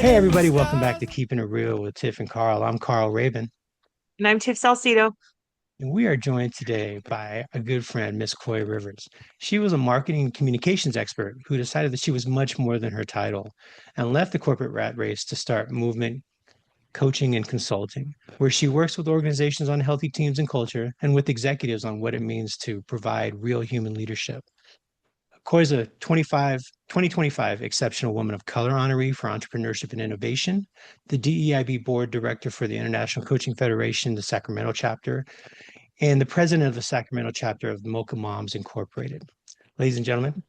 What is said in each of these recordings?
Hey, everybody, welcome back to Keeping It Real with Tiff and Carl. I'm Carl Rabun, And I'm Tiff Salcido. and we are joined today by a good friend, Miss Coy Rivers. She was a marketing and communications expert who decided that she was much more than her title and left the corporate rat race to start Movement Coaching and Consulting, where she works with organizations on healthy teams and culture and with executives on what it means to provide real human leadership. Koi's a 2025 Exceptional Woman of Color honoree for entrepreneurship and innovation, the DEIB board director for the International Coaching Federation, the Sacramento chapter, and the president of the Sacramento chapter of Mocha Moms Incorporated. Ladies and gentlemen,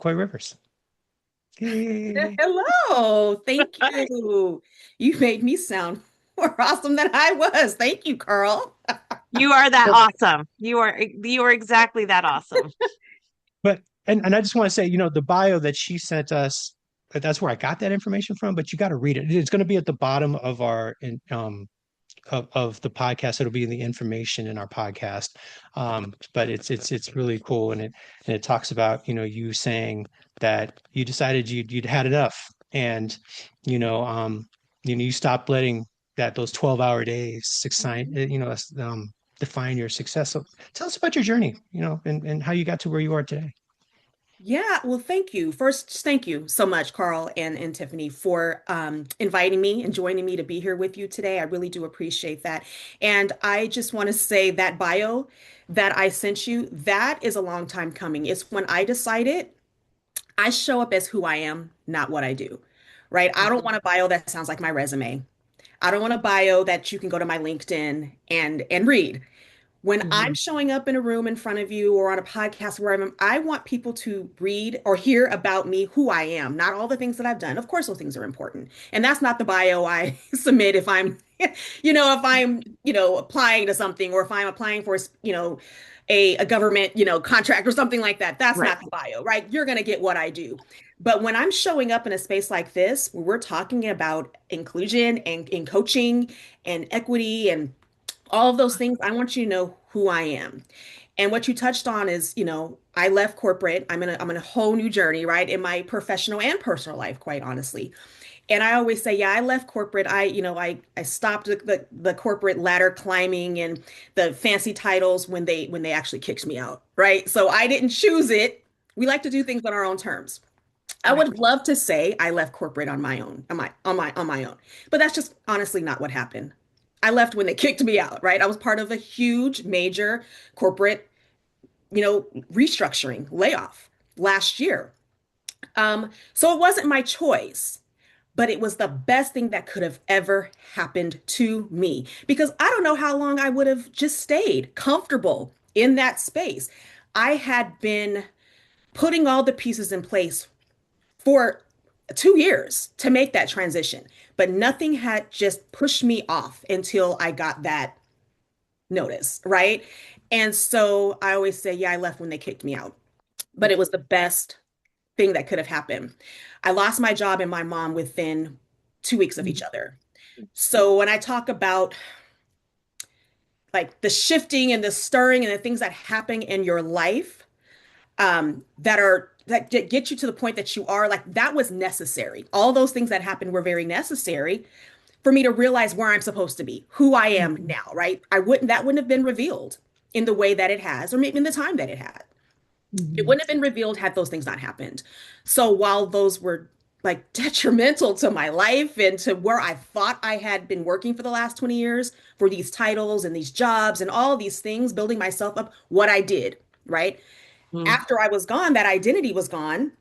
Koi Rivers. Yay. Hello. Thank you. You made me sound more awesome than I was. Thank you, Carl. You are that awesome. You are exactly that awesome. But and I just want to say, the bio that she sent us, that's where I got that information from, but you got to read it. It's going to be at the bottom of our of the podcast. It'll be in the information in our podcast. But it's really cool, and it talks about you saying that you decided you'd had enough, and you stopped letting those 12-hour days define your success. So tell us about your journey, and how you got to where you are today. Yeah, well, thank you. First, just thank you so much, Carl and Tiffany, for inviting me and joining me to be here with you today. I really do appreciate that. And I just want to say that bio that I sent you, that is a long time coming. It's when I decided I show up as who I am, not what I do, right? I don't want a bio that sounds like my resume. I don't want a bio that you can go to my LinkedIn and read. When I'm Mhm. showing up in a room in front of you or on a podcast where I want people to read or hear about me, who I am, not all the things that I've done. Of course, those things are important. And that's not the bio I submit if I'm, applying to something or if I'm applying for, a government, contract or something like that. That's Right. not the bio, right? You're going to get what I do. But when I'm showing up in a space like this, where we're talking about inclusion and in coaching and equity and all of those things, I want you to know who I am. And what you touched on is, I left corporate. I'm in a whole new journey, right? In my professional and personal life, quite honestly. And I always say, yeah, I left corporate. I stopped the corporate ladder climbing and the fancy titles when they actually kicked me out, right? So I didn't choose it. We like to do things on our own terms. I Right. would love to say I left corporate on my own, on my own, but that's just honestly not what happened. I left when they kicked me out, right? I was part of a huge, major corporate, restructuring layoff last year. So it wasn't my choice, but it was the best thing that could have ever happened to me because I don't know how long I would have just stayed comfortable in that space. I had been putting all the pieces in place for 2 years to make that transition, but nothing had just pushed me off until I got that notice, right? And so I always say, yeah, I left when they kicked me out, but it was the best thing that could have happened. I lost my job and my mom within 2 weeks of each other. So when I talk about like the shifting and the stirring and the things that happen in your life, that get you to the point that you are like that was necessary. All those things that happened were very necessary for me to realize where I'm supposed to be, who I am Mhm. now, right? I wouldn't that wouldn't have been revealed in the way that it has, or maybe in the time that it had. It Mhm. wouldn't have been revealed had those things not happened. So while those were like detrimental to my life and to where I thought I had been working for the last 20 years for these titles and these jobs and all these things, building myself up, what I did, right? Mm. After I was gone, that identity was gone.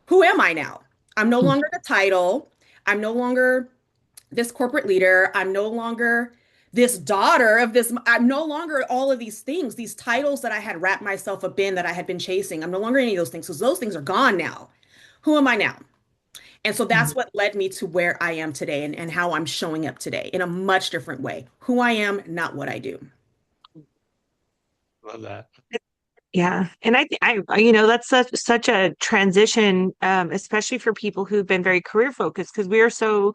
Who am I now? I'm no longer the title. I'm no longer this corporate leader. I'm no longer this daughter of this. I'm no longer all of these things, these titles that I had wrapped myself up in that I had been chasing. I'm no longer any of those things because those things are gone now. Who am I now? And so that's what led me to where I am today and how I'm showing up today in a much different way. Who I am, not what I do. Love that. Yeah. And that's such a transition, especially for people who've been very career focused, because we are so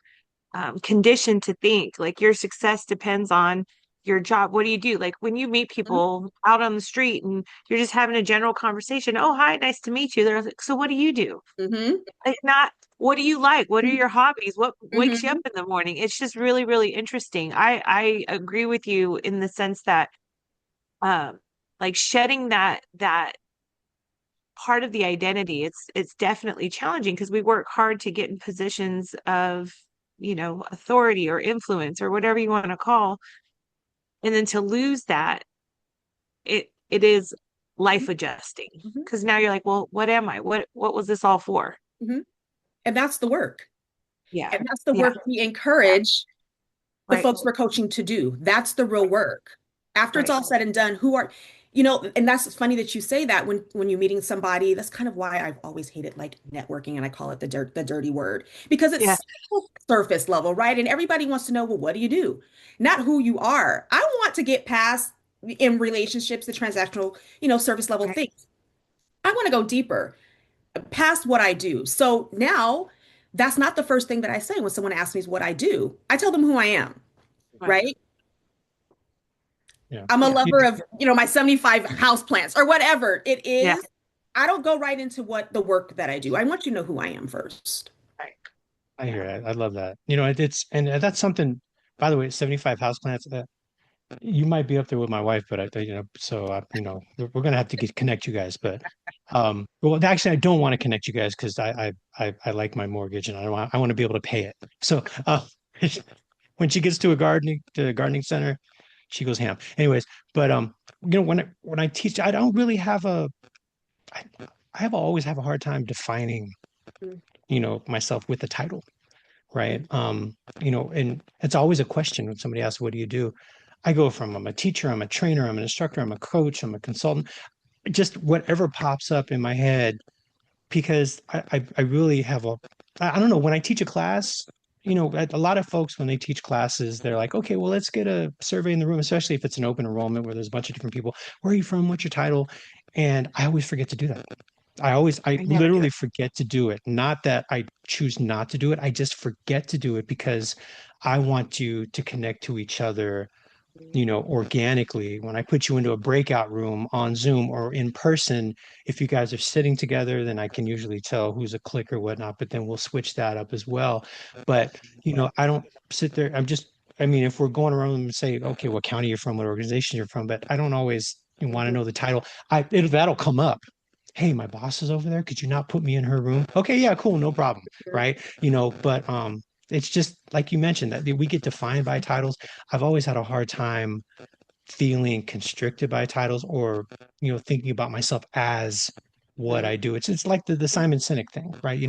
conditioned to think like your success depends on your job? What do you do? Like when you meet people out on the street and you're just having a general conversation, oh, hi, nice to meet you. They're like, so what do you do? Mm-hmm. Like not what do you like? What are your hobbies? What wakes you up Mm-hmm. in the morning? It's just really, really interesting. I agree with you in the sense that um like shedding that part of the identity, it's definitely challenging because we work hard to get in positions of, authority or influence or whatever you want to call. And then to lose that, it is life adjusting Mm-hmm. because now you're like, well, what am I? What was this all for? Mm-hmm. And that's the work. Yeah. And that's the Yeah. work we encourage the Right. folks we're coaching to do. That's the real work. After it's Right. all said and done, and that's funny that you say that when you're meeting somebody. That's kind of why I've always hated like networking, and I call it the dirty word, because Yeah. it's so surface level, right? And everybody wants to know, well, what do you do? Not who you are. I want to get past in relationships, the transactional, surface level Right. things. I want to go deeper past what I do. So now that's not the first thing that I say when someone asks me what I do. I tell them who I am, Right. right? Yeah. I'm a Yeah. lover of, my 75 house plants or whatever it Yeah. is. I don't go right into what the work that I do. I want you to know who I am first. Right. I hear Yeah. it. I love that. It's and that's something. By the way, 75 houseplants. You might be up there with my wife, but so we're gonna have to connect you guys. But well, actually, I don't want to connect you guys because I like my mortgage and I want to be able to pay it. So when she gets to a gardening center, she goes ham. Anyways, but when I teach, I don't really have I, I have always have a hard time defining myself with the title, right? And it's always a question when somebody asks, what do you do? I go from I'm a teacher, I'm a trainer, I'm an instructor, I'm a coach, I'm a consultant, just whatever pops up in my head, because I really have I don't know, when I teach a class, a lot of folks, when they teach classes, they're like, okay, well, let's get a survey in the room, especially if it's an open enrollment where there's a bunch of different people. Where are you from? What's your title? And I always forget to do that. I I never do literally it. forget to do it. Not that I choose not to do it. I just forget to do it because I want you to connect to each other, organically. When I put you into a breakout room on Zoom or in person, if you guys are sitting together, then I can usually tell who's a click or whatnot, but then we'll switch that up as well. But, I don't sit there. I mean, if we're going around and say, okay, what county you're from, what organization you're from, but I don't always want to Mhm. know the title. That'll come up. Hey, my boss is over there. Could you not put me in her room? Okay, yeah, cool, no problem. Right. But it's just like you mentioned that we get defined by titles. I've always had a hard time feeling constricted by titles or, thinking about myself as what Mhm. I do. It's like the Simon Sinek thing, right?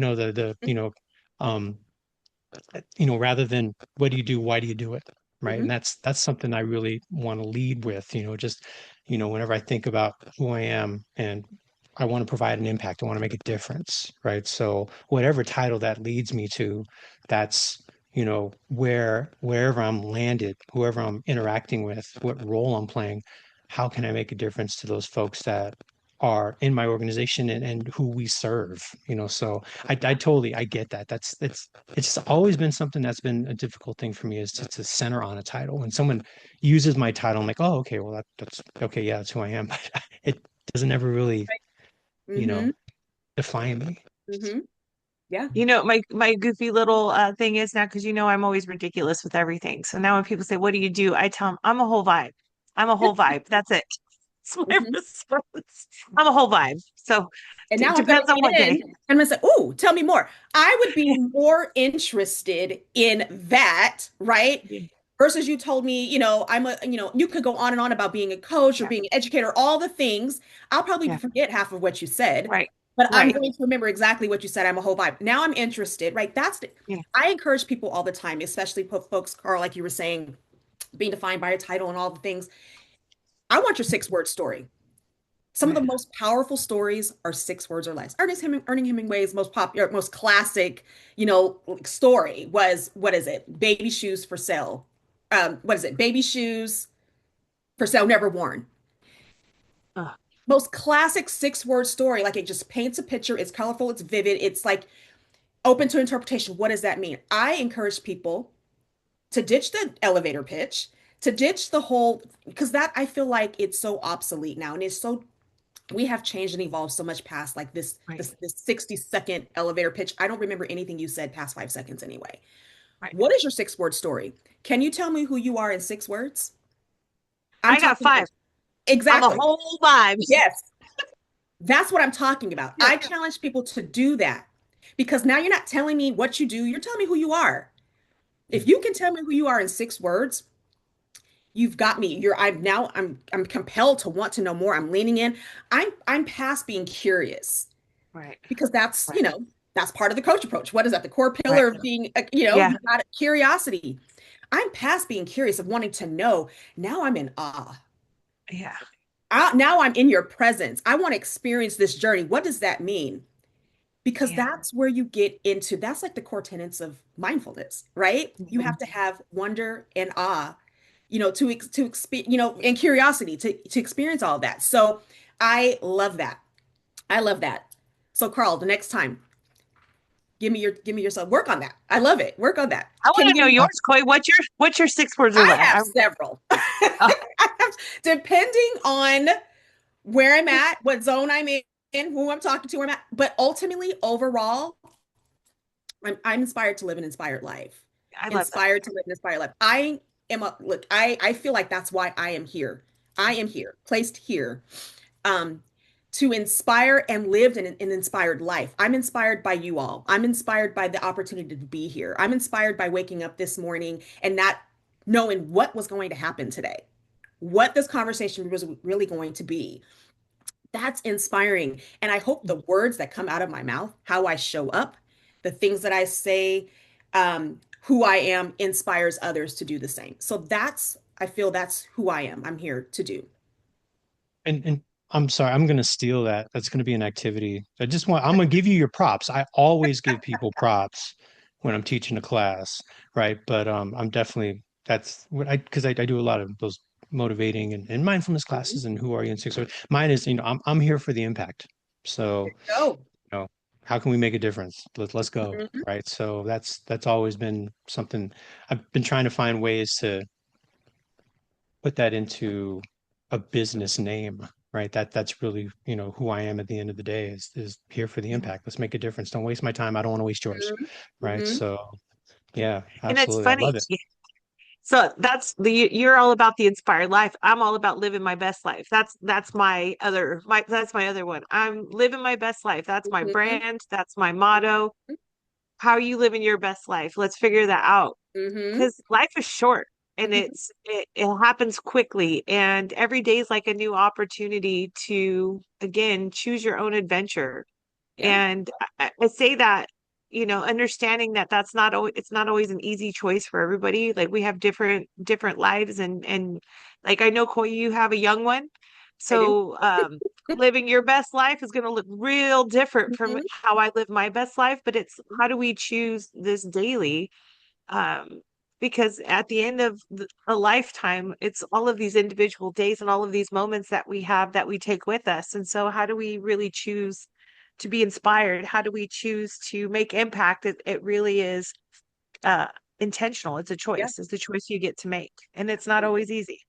Um, rather than what do you do, why do you do it? Right. Mhm. And that's something I really want to lead with, just, whenever I think about who I am and I want to provide an impact, I want to make a difference. Right. So whatever title that leads me to, that's, wherever I'm landed, whoever I'm interacting with, what role I'm playing, how can I make a difference to those folks that are in my organization and who we serve, so I totally, I get that. It's always been something that's been a difficult thing for me is to center on a title. When someone uses my title, I'm like, oh, okay, well, that's okay. Yeah, that's who I am. But it doesn't ever really, you know, Mhm. define me. Mhm. Yeah. My goofy little thing is now because I'm always ridiculous with everything. So now when people say, "What do you do?" I tell them, "I'm a whole vibe. I'm a whole vibe. That's it." It's my Mhm. response. I'm a whole vibe. So And it now I'm going depends on to what get in day. and I'm going to say, "Ooh, tell me more." I would be more interested in that, right? Yeah. Versus you told me, you could go on and on about being a coach or Yeah. being an educator, all the things. I'll probably Yeah. forget half of what you said, Right. but I'm Right. going to remember exactly what you said. I'm a whole vibe. Now I'm interested, right? Yeah. I encourage people all the time, especially folks, Carl, like you were saying, being defined by a title and all the things. I want your 6 word story. Some of the Right. most powerful stories are 6 words or less. Ernest Hemingway's most popular, most classic, story was, what is it? Baby shoes for sale. What is it? Baby shoes for sale, never worn. Ugh. Most classic 6 word story. Like it just paints a picture. It's colorful. It's vivid. It's like open to interpretation. What does that mean? I encourage people to ditch the elevator pitch, to ditch the whole, because that I feel like it's so obsolete now, and it's so we have changed and evolved so much past like Right. this 60-second elevator pitch. I don't remember anything you said past 5 seconds anyway. Right. What is your 6 word story? Can you tell me who you are in 6 words? I'm I got talking five. I'm a exactly. whole vibe. Yes, that's what I'm talking about. Yeah. I challenge people to do that because now you're not telling me what you do, you're telling me who you are. If you can tell me who you are in 6 words, you've got me. I'm compelled to want to know more. I'm leaning in. I'm past being curious Right. because that's, Right. that's part of the coach approach. What is that? The core Right. pillar of being, Yeah. you got curiosity. I'm past being curious of wanting to know. Now I'm in awe. Yeah. Now I'm in your presence. I want to experience this journey. What does that mean? Because Yeah. that's where you get into, that's like the core tenets of mindfulness, right? You have Mhm. to have wonder and awe, to experience, and curiosity to experience all of that. So I love that. I love that. So Carl, the next time, give me yourself, work on that. I love it. Work on that. I Can want you to give know me? yours, Koi. What's your 6 words of I love? have several. Oh, Depending on where I'm at, what zone I'm in, who I'm talking to, where I'm at. But ultimately, overall, I'm inspired to live an inspired life. I love that. Inspired to live an inspired life. I feel like that's why I am here. I am here, placed here, um, to inspire and live an inspired life. I'm inspired by you all. I'm inspired by the opportunity to be here. I'm inspired by waking up this morning and not knowing what was going to happen today, what this conversation was really going to be. That's inspiring. And I hope the words that come out of my mouth, how I show up, the things that I say, who I am inspires others to do the same. So I feel that's who I am. I'm here to do. And I'm sorry, I'm gonna steal that. That's gonna be an activity. I'm gonna give you your props. I always give people props when I'm teaching a class, right? But I'm definitely that's what I do a lot of those motivating and mindfulness Mhm. classes and who are you in 6 hours. Mine is, I'm here for the impact. So, Go. you know, how can we make a difference? Let's go, Mhm. right? So that's always been something I've been trying to find ways to put that into a business name, right? That's really, who I am at the end of the day is here for the Yeah. impact. Let's make a difference. Don't waste my time. I don't want to waste yours, right? Mhm. So yeah, And it's absolutely. I funny. love it. So you're all about the inspired life. I'm all about living my best life. That's my other one. I'm living my best life. That's my Mhm. brand. That's my motto. How are you living your best life? Let's figure that out. Mhm. Because life is short and Mhm. it happens quickly. And every day is like a new opportunity to, again, choose your own adventure. Yeah. And I say that, understanding that it's not always an easy choice for everybody. Like we have different lives and like I know Koi, you have a young one. I do. So living your best life is going to look real different from Mhm. how I live my best life, but it's how do we choose this daily? Um, because at the end of a lifetime, it's all of these individual days and all of these moments that we have that we take with us. And so, how do we really choose to be inspired? How do we choose to make impact? It really is uh, intentional. It's a Yeah. choice. It's a choice you get to make, and it's not Absolutely. always easy.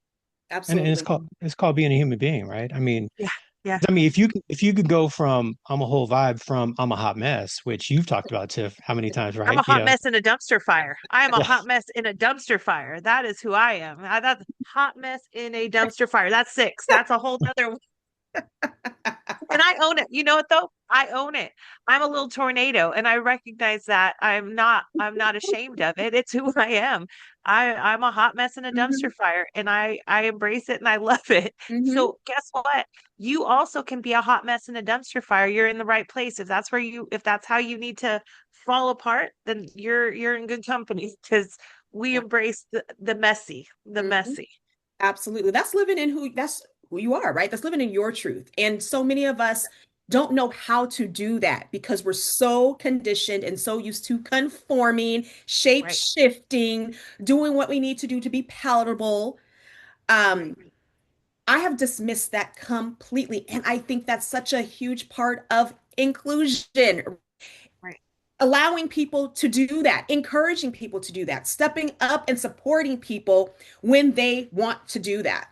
And it's Absolutely. called being a human being, right? Yeah, yeah. If you could go from I'm a whole vibe from I'm a hot mess, which you've talked about, Tiff, how many times, I'm right? a hot mess in a dumpster fire. I am a Yeah. hot mess in a dumpster fire. That is who I am. That's hot mess in a dumpster fire. That's six. That's a whole other. And I own it. You know what though? I own it. I'm a little tornado and I recognize that I'm not ashamed of it. It's who I am. I'm a hot mess in a dumpster Mhm. fire and I embrace it and I love it. Mhm. So guess what? You also can be a hot mess in a dumpster fire. You're in the right place. If that's how you need to fall apart, then you're in good company because we Yeah. embrace the messy, the Mhm. messy. Absolutely. That's who you are, right? That's living in your truth. And so many of us don't know how to do that because we're so conditioned and so used to conforming, shape Right. shifting, doing what we need to do to be palatable. Um, I have dismissed that completely. And I think that's such a huge part of inclusion. Right. allowing people to do that, encouraging people to do that, stepping up and supporting people when they want to do that.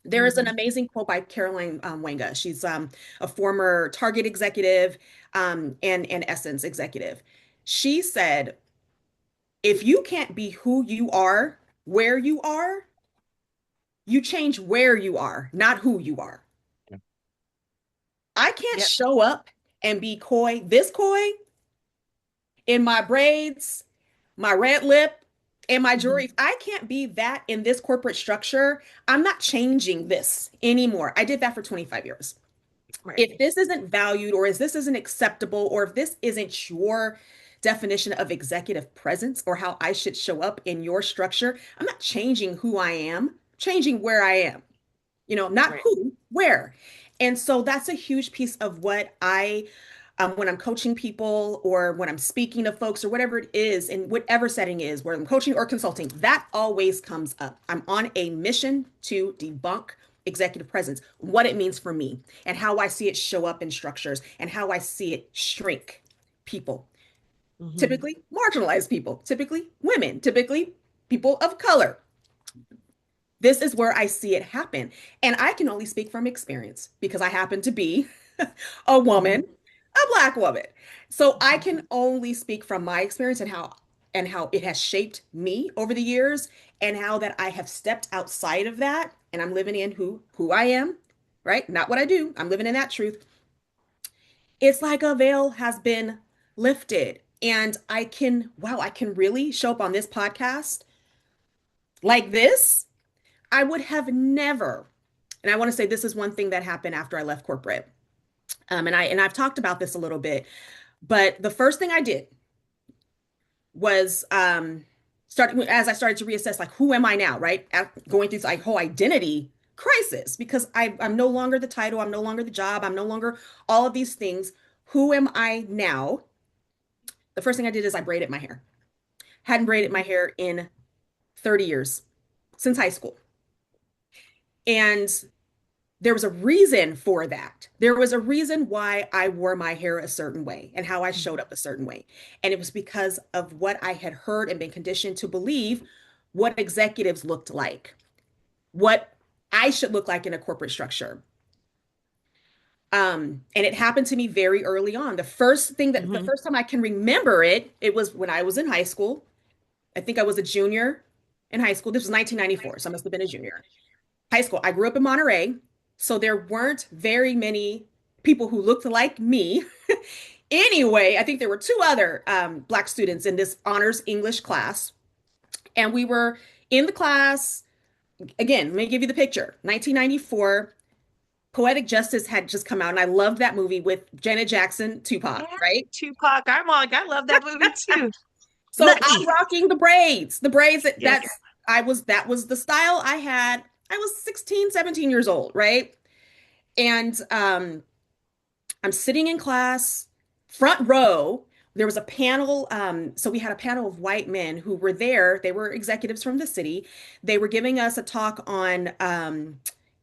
There is an Mhm. amazing quote by Caroline Wanga. She's a former Target executive and Essence executive. She said, if you can't be who you are, where you are, you change where you are, not who you are. Yeah. I can't Yep. show up and be coy, this coy in my braids, my red lip, and my Mhm. jewelry. If I can't be that in this corporate structure, I'm not changing this anymore. I did that for 25 years. Right. If this isn't valued, or if this isn't acceptable, or if this isn't your definition of executive presence or how I should show up in your structure, I'm not changing who I am, changing where I am, not Right. who, where. And so that's a huge piece of what when I'm coaching people or when I'm speaking to folks or whatever it is, in whatever setting is, where I'm coaching or consulting, that always comes up. I'm on a mission to debunk executive presence, what it means for me, and how I see it show up in structures, and how I see it shrink people, Mhm. typically marginalized people, typically women, typically people of color. This is where I see it happen. And I can only speak from experience because I happen to be a woman, Mhm. a Black woman. So I Mhm. can only speak from my experience and how it has shaped me over the years, and how that I have stepped outside of that and I'm living in who I am, right? Not what I do. I'm living in that truth. It's like a veil has been lifted, and I can really show up on this podcast like this. I would have never, and I want to say this is one thing that happened after I left corporate. I've talked about this a little bit, but the first thing I did was starting as I started to reassess, like, who am I now, right? Going through like whole identity crisis, because I'm no longer the title, I'm no longer the job, I'm no longer all of these things. Who am I now? The first thing I did is I braided my hair. Hadn't braided my hair in 30 years, since high school. And there was a reason for that. There was a reason why I wore my hair a certain way and how I showed Mhm. up a certain way. And it was because of what I had heard and been conditioned to believe what executives looked like, what I should look like in a corporate structure. And it happened to me very early on. The Mhm. first time I can remember it, it was when I was in high school. I think I was a junior in high school. This was 1994, so I must have been a junior. High school. I grew up in Monterey, so there weren't very many people who looked like me. Anyway, I think there were two other Black students in this honors English class, and we were in the class. Again, let me give you the picture. 1994, Poetic Justice had just come out, and I loved that movie with Janet Jackson, Tupac, Yeah. right? Tupac. I'm like, I love that movie too. So I'm Lucky. rocking the braids Yes. that was the style I had. I was 16, 17 years old, right? And I'm sitting in class, front row. There was a panel. So we had a panel of white men who were there. They were executives from the city. They were giving us a talk on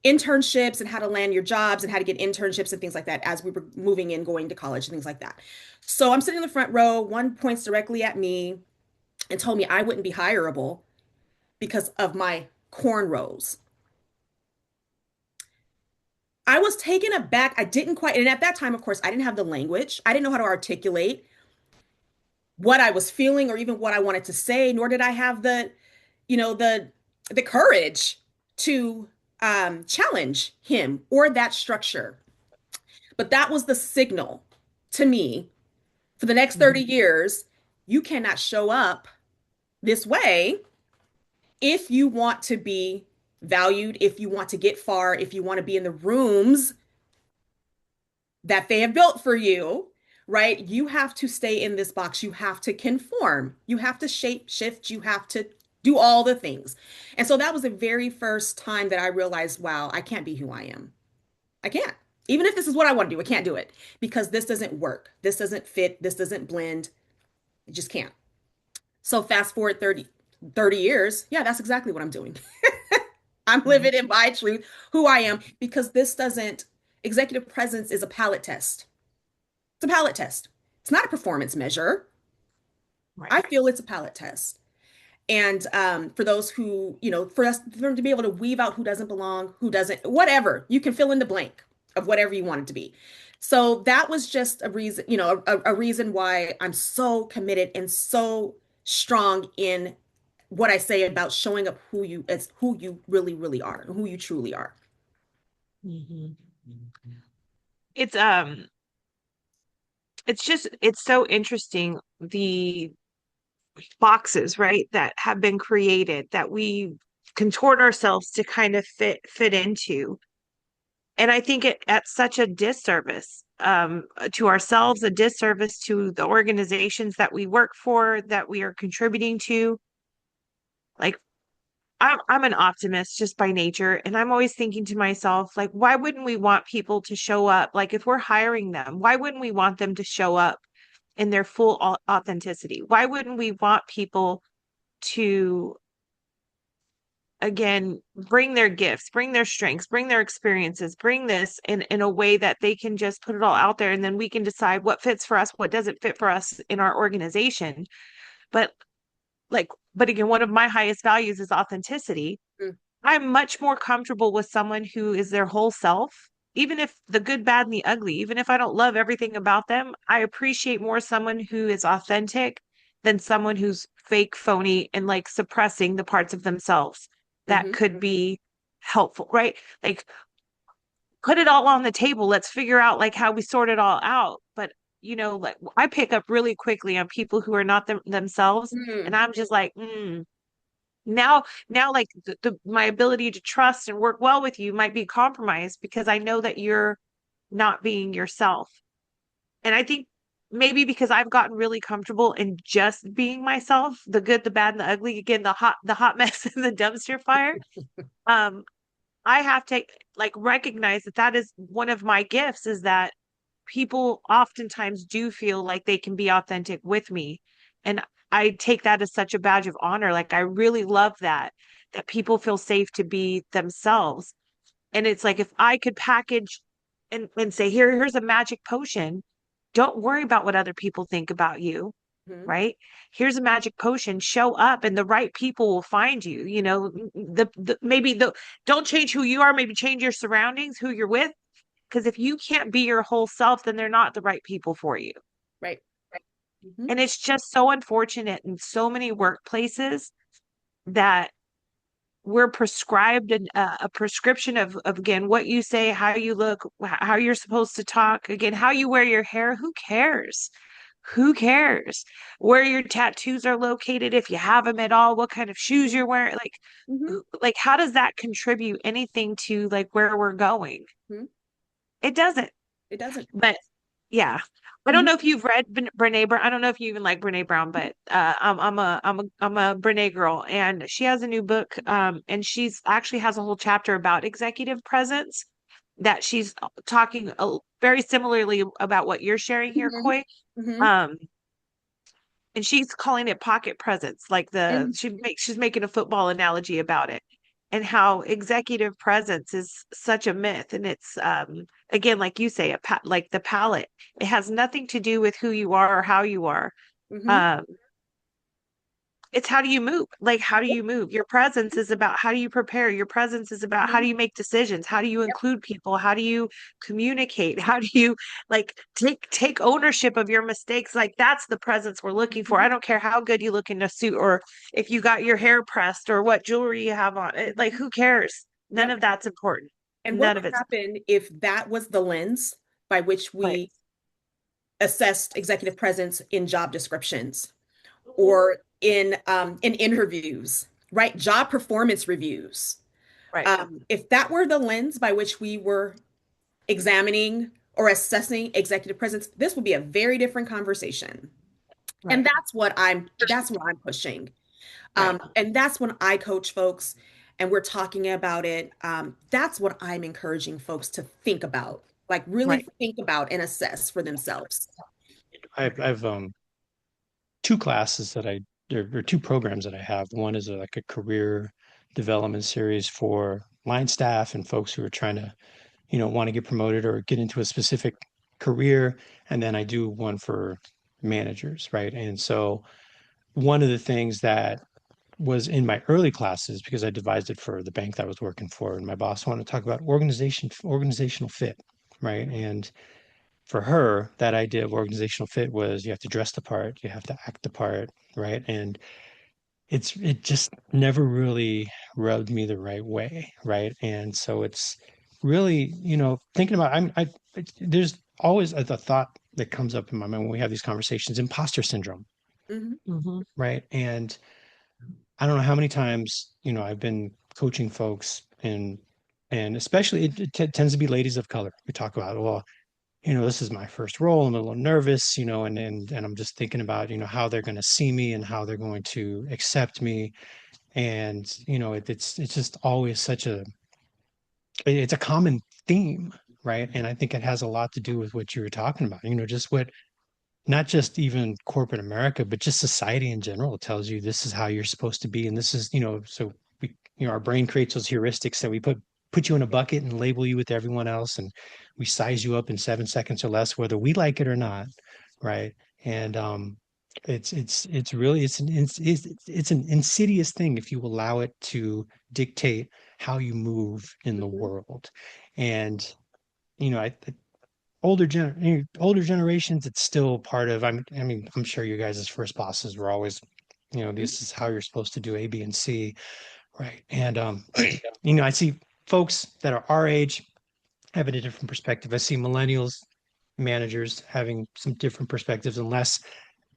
internships and how to land your jobs and how to get internships and things like that as we were moving in, going to college and things like that. So I'm sitting in the front row. One points directly at me and told me I wouldn't be hireable because of my cornrows. I was taken aback. I didn't quite, and at that time, of course, I didn't have the language. I didn't know how to articulate what I was feeling or even what I wanted to say, nor did I have you know, the courage to challenge him or that structure. But that was the signal to me for the next 30 Mhm. years. You cannot show up this way if you want to be valued, if you want to get far, if you want to be in the rooms that they have built for you, right? You have to stay in this box. You have to conform. You have to shape shift. You have to do all the things. And so that was the very first time that I realized, wow, I can't be who I am. I can't. Even if this is what I want to do, I can't do it because this doesn't work. This doesn't fit. This doesn't blend. I just can't. So fast forward 30 years. Yeah, that's exactly what I'm doing. I'm Mhm. living in my truth, who I am, because executive presence is a palette test. It's a palette test. It's not a performance measure. Right. I feel it's a palate test. And for those who, for us for them to be able to weave out who doesn't belong, who doesn't, whatever, you can fill in the blank of whatever you want it to be. So that was just a reason, a reason why I'm so committed and so strong in what I say about showing up who you really, really are, and who you truly are. Mhm. It's it's so interesting, the boxes, right, that have been created that we contort ourselves to kind of fit into. And I think it at such a disservice to ourselves, a disservice to the organizations that we work for, that we are contributing to. Like I'm an optimist just by nature, and I'm always thinking to myself, like, why wouldn't we want people to show up? Like, if we're hiring them, why wouldn't we want them to show up in their full authenticity? Why wouldn't we want people to, again, bring their gifts, bring their strengths, bring their experiences, bring this in a way that they can just put it all out there, and then we can decide what fits for us, what doesn't fit for us in our organization. But like, but again, one of my highest values is authenticity. Mm, I'm much more comfortable with someone who is their whole self, even if the good, bad, and the ugly, even if I don't love everything about them. I appreciate more someone who is authentic than someone who's fake, phony, and like suppressing the parts of themselves that mhm, could be helpful, right? Like, put it all on the table. Let's figure out like how we sort it all out. But like, I pick up really quickly on people who are not themselves, and mm, I'm just like, now like my ability to trust and work well with you might be compromised because I know that you're not being yourself. And I think maybe because I've gotten really comfortable in just being myself, the good, the bad, and the ugly, again, the hot mess and the dumpster fire. Um, I have to like recognize that that is one of my gifts, is that people oftentimes do feel like they can be authentic with me. And I take that as such a badge of honor. Like, I really love that people feel safe to be themselves. And it's like, if I could package and say, here's a magic potion. Don't worry about what other people think about you, mhm, right? Here's a magic potion. Show up and the right people will find you. The maybe the don't change who you are, maybe change your surroundings, who you're with. Because if you can't be your whole self, then they're not the right people for you. right. Mhm, And it's just so unfortunate in so many workplaces that we're prescribed a prescription of, again, what you say, how you look, how you're supposed to talk, again, how you wear your hair. Who cares? Who cares where your tattoos are located, if you have them at all, what kind of shoes you're wearing? Like, mhm, how does that contribute anything to like where we're going? mhm. It doesn't. It doesn't. But yeah, I don't Mhm, know if you've read Brene Brown. I don't know if you even like Brene Brown, but I'm a Brene girl, and she has a new book. And she's actually has a whole chapter about executive presence, that she's talking very similarly about what you're sharing here, mhm, Coy. mhm. Um, and she's calling it pocket presence, like And she's making a football analogy about it, and how executive presence is such a myth. And it's again, like you say, like the palette, it has nothing to do with who you are or how you are. mhm. um it's how do you move, like how do Yep, you move. Your presence is about how do you prepare. Your presence is about how mhm, do you make decisions, how do you yep, include people, how do you communicate, how do you like take ownership of your mistakes. Like, that's the presence we're looking for. mhm, I don't care how good you look in a suit, or if you got your hair pressed, or what jewelry you have on it. Like, mhm. who cares? None Yep. of that's important. And what None would of it's happen if that was the lens by which right. we assessed executive presence in job descriptions or in interviews, right? Job performance reviews. Right. If that were the lens by which we were examining or assessing executive presence, this would be a very different conversation. And Right. that's what I'm pushing. Right. And that's when I coach folks and we're talking about it. That's what I'm encouraging folks to think about, like Right. really think about and assess for themselves. I've two classes that there are two programs that I have. One is like a career development series for line staff and folks who are trying to, want to get promoted or get into a specific career, and then I do one for managers, right? And so one of the things that was in my early classes, because I devised it for the bank that I was working for, and my boss wanted to talk about organizational fit, right? And for her, that idea of organizational fit was you have to dress the part, you have to act the part, right? And it just never really rubbed me the right way, right? And so it's really, thinking about there's always a thought that comes up in my mind when we have these conversations, imposter syndrome, Hmm. Mhm. right? And I don't know how many times, I've been coaching folks and especially it tends to be ladies of color. We talk about, well, this is my first role. I'm a little nervous, and I'm just thinking about, how they're going to see me and how they're going to accept me. And, it's just always it's a common theme, right? And I think it has a lot to do with what you were talking about, just what not just even corporate America, but just society in general tells you this is how you're supposed to be. And this is, so we, our brain creates those heuristics that we put you in a bucket and label you with everyone else. And we size you up in 7 seconds or less, whether we like it or not. Right. And it's really, it's an insidious thing if you allow it to dictate how you move in the Hmm. world. And, I older generations, it's still part of. I mean, I'm sure you guys as first bosses were always, this is how you're supposed to do A, B, and C, right? And I see folks that are our age having a different perspective. I see millennials managers having some different perspectives, unless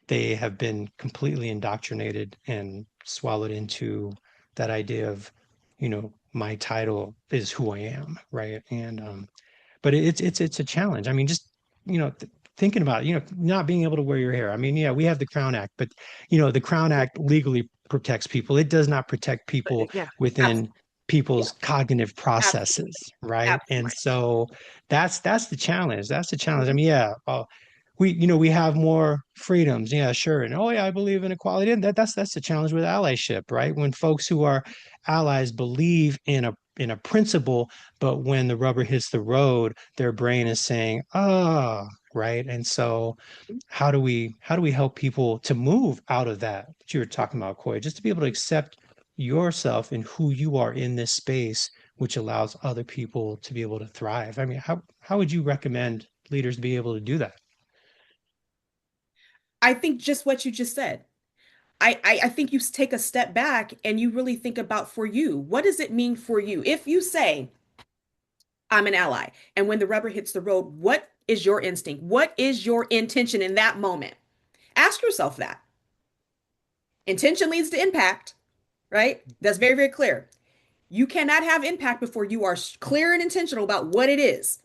they have been completely indoctrinated and swallowed into that idea of, my title is who I am, right? And but it's a challenge. I mean, just thinking about not being able to wear your hair. I mean, yeah, we have the Crown Act, but the Crown Act legally protects people. It does not protect people Yeah. within Absolutely. Yeah. people's cognitive Absolutely. processes, right? And Absolutely. so that's the challenge. That's the challenge. I Mhm. mean, yeah, we have more freedoms, yeah, sure, and oh yeah, I believe in equality, and that's the challenge with allyship, right? When folks who are allies believe in a principle, but when the rubber hits the road, their brain is saying, oh, right. And so how do we help people to move out of that you were talking about, Coy, just to be able to accept yourself and who you are in this space, which allows other people to be able to thrive? I mean, how would you recommend leaders be able to do that? I think just what you just said. I think you take a step back and you really think about for you. What does it mean for you? If you say, I'm an ally, and when the rubber hits the road, what is your instinct? What is your intention in that moment? Ask yourself that. Intention leads to impact, right? That's very, very clear. You cannot have impact before you are clear and intentional about what it is.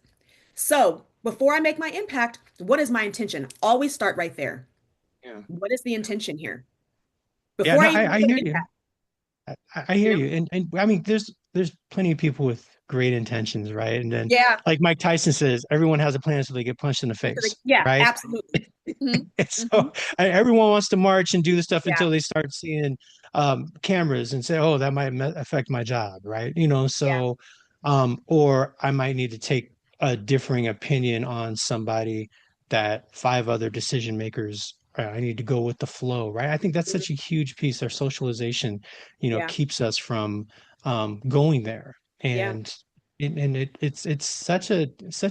So before I make my impact, what is my intention? Always start right there. Yeah. What is the intention here? Yeah, Before no, I I, even I put hear you. impact, I hear you know? you. And I mean, there's plenty of people with great intentions, right? And then, Yeah. like Mike Tyson says, everyone has a plan until they get punched in the face, Yeah, right? absolutely. Hmm. And Hmm. so everyone wants to march and do the stuff Yeah. until they start seeing cameras and say, "Oh, that might affect my job," right? Yeah. So, or I might need to take a differing opinion on somebody that five other decision makers. I need to go with the flow, right? I think that's Mhm. such a huge piece. Our socialization, Yeah. keeps us from going there, Yeah. and it's such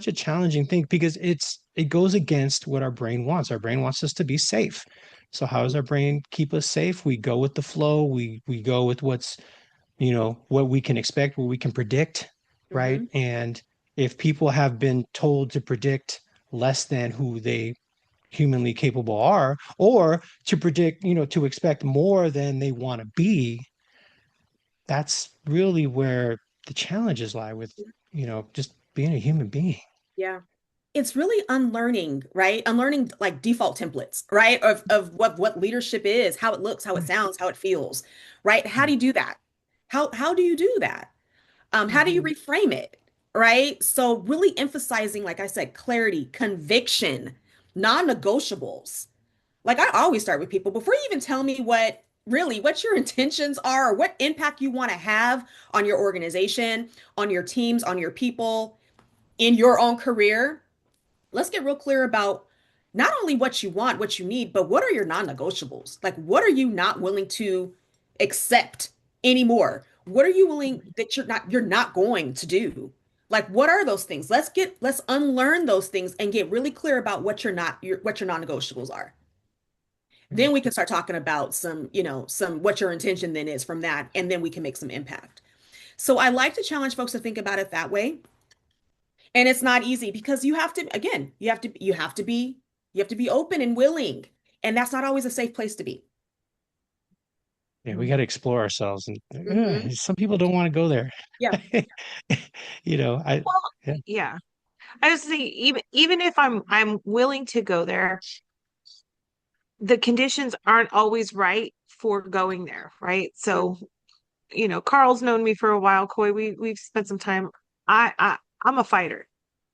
a challenging thing because it goes against what our brain wants. Our brain wants us to be safe. So how does our brain keep us safe? We go with the flow. We go with what we can expect, what we can predict, right? Hmm. And if people have been told to predict less than who they humanly capable are, or to predict, to expect more than they want to be, that's really where the challenges lie with, just being a human being. Yeah. It's really unlearning, right? Unlearning like default templates, right? Of what leadership is, how it looks, how it sounds, how it feels, right? How do you do that? How do you do that? How do you Mhm. reframe it? Right? So really emphasizing, like I said, clarity, conviction, non-negotiables. Like I always start with people before you even tell me what your intentions are or what impact you want to have on your organization, on your teams, on your people, in your own career. let's get real clear about not only what you want, what you need, but what are your non-negotiables? Like, what are you not willing to accept anymore? What are you willing that you're not going to do? Like, what are those things? Let's unlearn those things and get really clear about what your non-negotiables are. Then we can start talking about some what your intention then is from that, and then we can make some impact. So I like to challenge folks to think about it that way. And it's not easy because you have to, again, you have to be open and willing. And that's not always a safe place to be. Yeah, we got to explore ourselves, and Hmm. some people don't want to go there. Yeah. I Well, yeah. yeah. I was saying even if I'm willing to go there, the conditions aren't always right for going there, right? So, Carl's known me for a while, Coy. We've spent some time. I'm a fighter.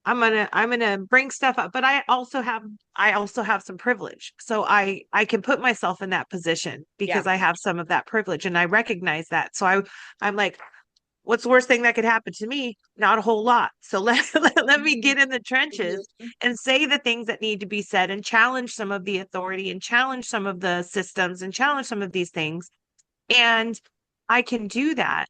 I'm gonna bring stuff up, but I also have some privilege. So I can put myself in that position Yeah. because I have some of that privilege and I recognize that. So I'm like, what's the worst thing that could happen to me? Not a whole lot. So let me get in the trenches Mhm. and say the things that need to be said and challenge some of the authority and challenge some of the systems and challenge some of these things. And I can do that.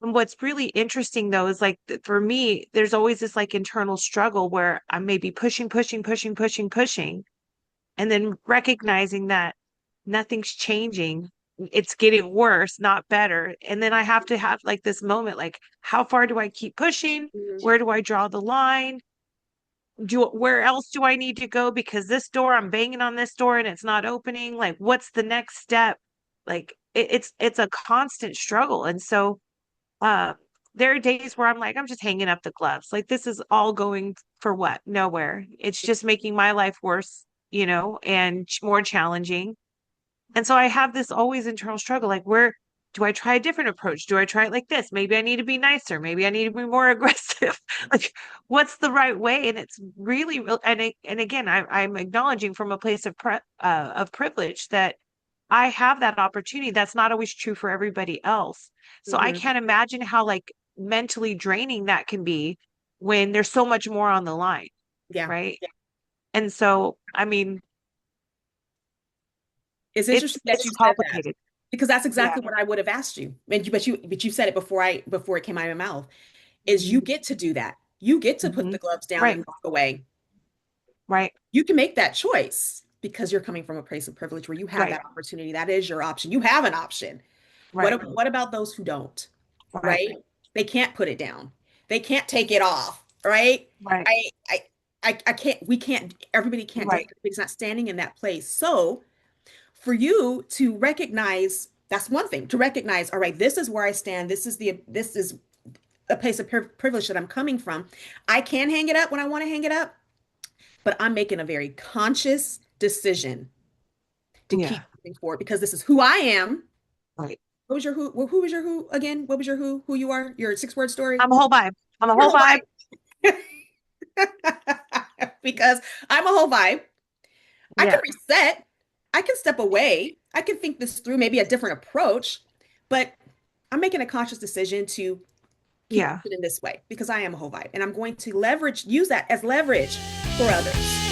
And what's really interesting though is like for me, there's always this like internal struggle where I'm maybe pushing, pushing, pushing, pushing, pushing, and then recognizing that nothing's changing. It's getting worse, not better. And then I have to have like this moment, like, how far do I keep pushing? Mhm. Where do I draw the line? Where else do I need to go? Because this door, I'm banging on this door and it's not opening. Like, what's the next step? Like it's a constant struggle. And so uh, there are days where I'm like, I'm just hanging up the gloves. Like, this is all going for what? Nowhere. It's just making my life worse, and more challenging. And so I have this always internal struggle. Like, where do I try a different approach? Do I try it like this? Maybe I need to be nicer. Maybe I need to be more aggressive. Like, what's the right way? And it's really real. And again, I'm acknowledging from a place of privilege that I have that opportunity. That's not always true for everybody else. So I Mhm. can't imagine how like mentally draining that can be when there's so much more on the line, Yeah. right? And so, I mean, It's it's interesting that it's you said that complicated. because that's Yeah. exactly what I would have asked you. But you said it before it came out of your mouth. Is you get to do that. You get to put Hmm. the gloves down Right. and walk away. Right. You can make that choice because you're coming from a place of privilege where you have Right. that opportunity. That is your option. You have an option. Right. What about those who don't? Right. Right? They can't put it down. They can't take it off. Right? Right. I I I can't. We can't. Everybody can't do it. Right. Everybody's not standing in that place. So for you to recognize, that's one thing. To recognize, all right, this is where I stand. This is a place of privilege that I'm coming from. I can hang it up when I want to hang it up, but I'm making a very conscious decision to keep Yeah. moving forward because this is who I am. Right. What was your who? Who was your who again? What was your who? Who you are? Your 6 word story? I'm a whole vibe. I'm a Your whole whole vibe. vibe. Because I'm a whole vibe. I can Yeah. reset. I can step away. I can think this through, maybe a different approach, but I'm making a conscious decision to keep Yeah. moving in this way because I am a whole vibe and I'm going to use that as leverage for others.